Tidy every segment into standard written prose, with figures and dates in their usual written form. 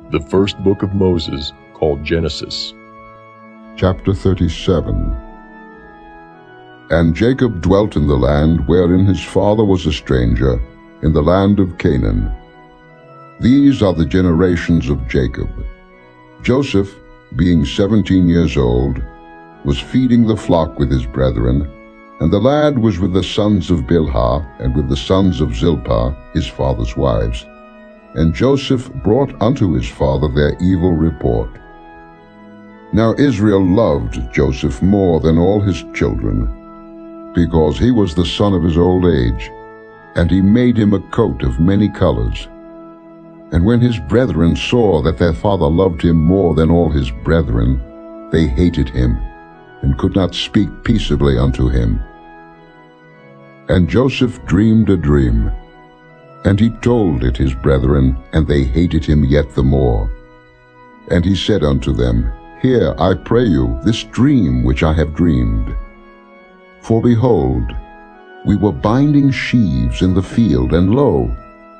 The first book of Moses, called Genesis. Chapter 37. And Jacob dwelt in the land wherein his father was a stranger, in the land of Canaan. These are the generations of Jacob. Joseph, being 17 years old, was feeding the flock with his brethren, and the lad was with the sons of Bilhah and with the sons of Zilpah, his father's wives. And Joseph brought unto his father their evil report. Now Israel loved Joseph more than all his children, because he was the son of his old age, and he made him a coat of many colors. And when his brethren saw that their father loved him more than all his brethren, they hated him, and could not speak peaceably unto him. And Joseph dreamed a dream, and he told it his brethren, and they hated him yet the more. And he said unto them, Hear, I pray you, this dream which I have dreamed. For behold, we were binding sheaves in the field, and lo,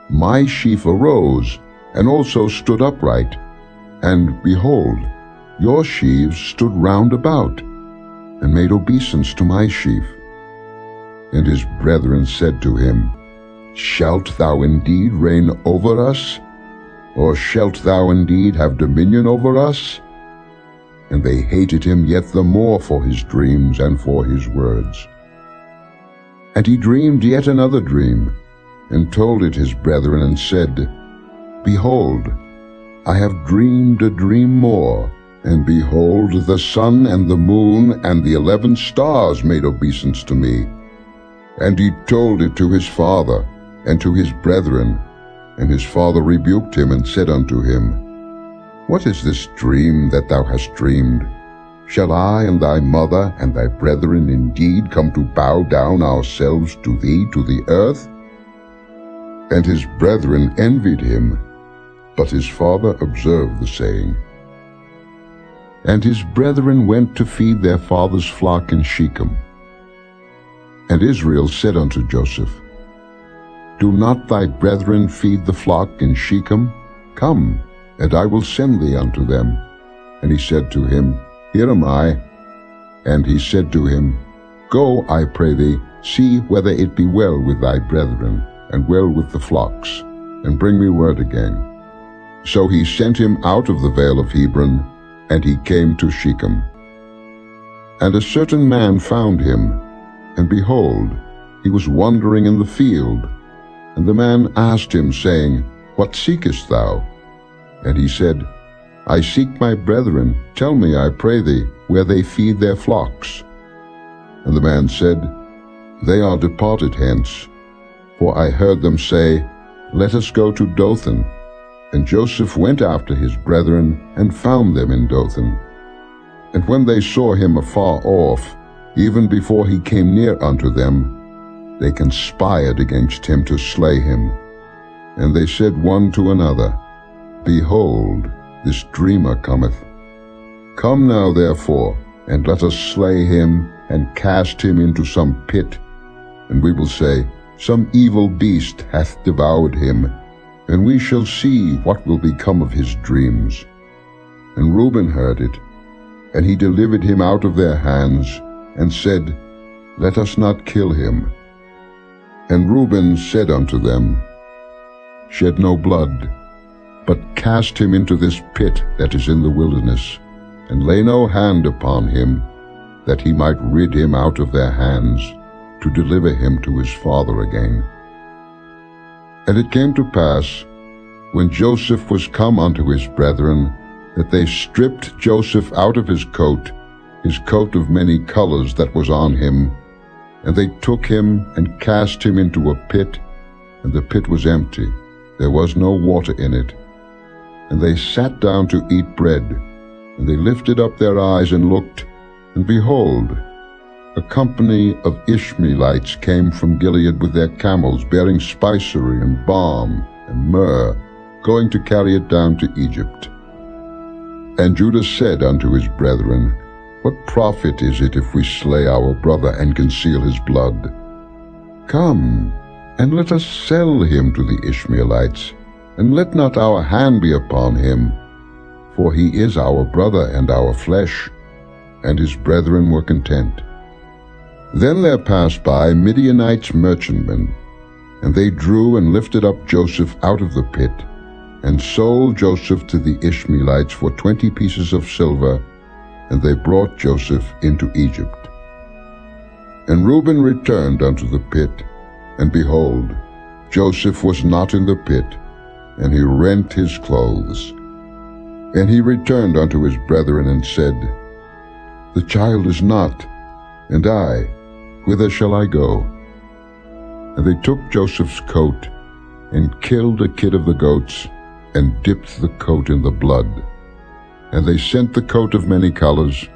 my sheaf arose, and also stood upright. And behold, your sheaves stood round about, and made obeisance to my sheaf. And his brethren said to him, Shalt thou indeed reign over us? Or shalt thou indeed have dominion over us? And they hated him yet the more for his dreams and for his words. And he dreamed yet another dream, and told it his brethren, and said, Behold, I have dreamed a dream more, and behold, the sun and the moon and the 11 stars made obeisance to me. And he told it to his father and to his brethren, and his father rebuked him, and said unto him, What is this dream that thou hast dreamed? Shall I and thy mother and thy brethren indeed come to bow down ourselves to thee to the earth? And his brethren envied him, but his father observed the saying. And his brethren went to feed their father's flock in Shechem. And Israel said unto Joseph, Do not thy brethren feed the flock in Shechem? Come, and I will send thee unto them. And he said to him, Here am I. And he said to him, Go, I pray thee, see whether it be well with thy brethren, and well with the flocks, and bring me word again. So he sent him out of the vale of Hebron, and he came to Shechem. And a certain man found him, and behold, he was wandering in the field. And the man asked him, saying, What seekest thou? And he said, I seek my brethren. Tell me, I pray thee, where they feed their flocks. And the man said, They are departed hence. For I heard them say, Let us go to Dothan. And Joseph went after his brethren, and found them in Dothan. And when they saw him afar off, even before he came near unto them, they conspired against him to slay him. And they said one to another, Behold, this dreamer cometh. Come now therefore, and let us slay him, and cast him into some pit. And we will say, Some evil beast hath devoured him, and we shall see what will become of his dreams. And Reuben heard it, and he delivered him out of their hands, and said, Let us not kill him. And Reuben said unto them, Shed no blood, but cast him into this pit that is in the wilderness, and lay no hand upon him, that he might rid him out of their hands, to deliver him to his father again. And it came to pass, when Joseph was come unto his brethren, that they stripped Joseph out of his coat of many colors that was on him, and they took him and cast him into a pit, and the pit was empty, there was no water in it. And they sat down to eat bread, and they lifted up their eyes and looked, and behold, a company of Ishmaelites came from Gilead with their camels, bearing spicery and balm and myrrh, going to carry it down to Egypt. And Judah said unto his brethren, What profit is it if we slay our brother and conceal his blood? Come, and let us sell him to the Ishmaelites, and let not our hand be upon him, for he is our brother and our flesh. And his brethren were content. Then there passed by Midianites merchantmen, and they drew and lifted up Joseph out of the pit, and sold Joseph to the Ishmaelites for 20 pieces of silver, and they brought Joseph into Egypt. And Reuben returned unto the pit, and behold, Joseph was not in the pit, and he rent his clothes. And he returned unto his brethren, and said, The child is not, and I, whither shall I go? And they took Joseph's coat, and killed a kid of the goats, and dipped the coat in the blood. And they sent the coat of many colors,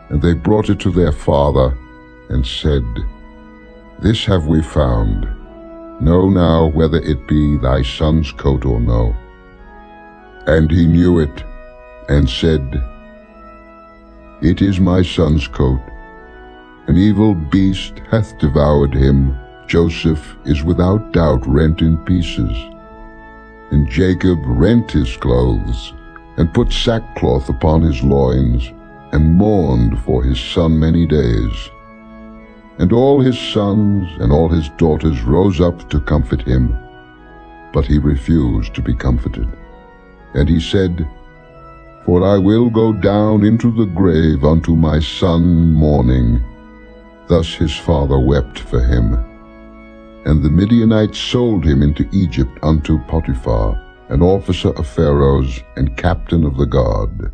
and they brought it to their father, and said, This have we found. Know now whether it be thy son's coat or no. And he knew it, and said, It is my son's coat. An evil beast hath devoured him. Joseph is without doubt rent in pieces. And Jacob rent his clothes, and put sackcloth upon his loins, and mourned for his son many days. And all his sons and all his daughters rose up to comfort him, but he refused to be comforted. And he said, For I will go down into the grave unto my son mourning. Thus his father wept for him. And the Midianites sold him into Egypt unto Potiphar, an officer of Pharaoh's and captain of the guard.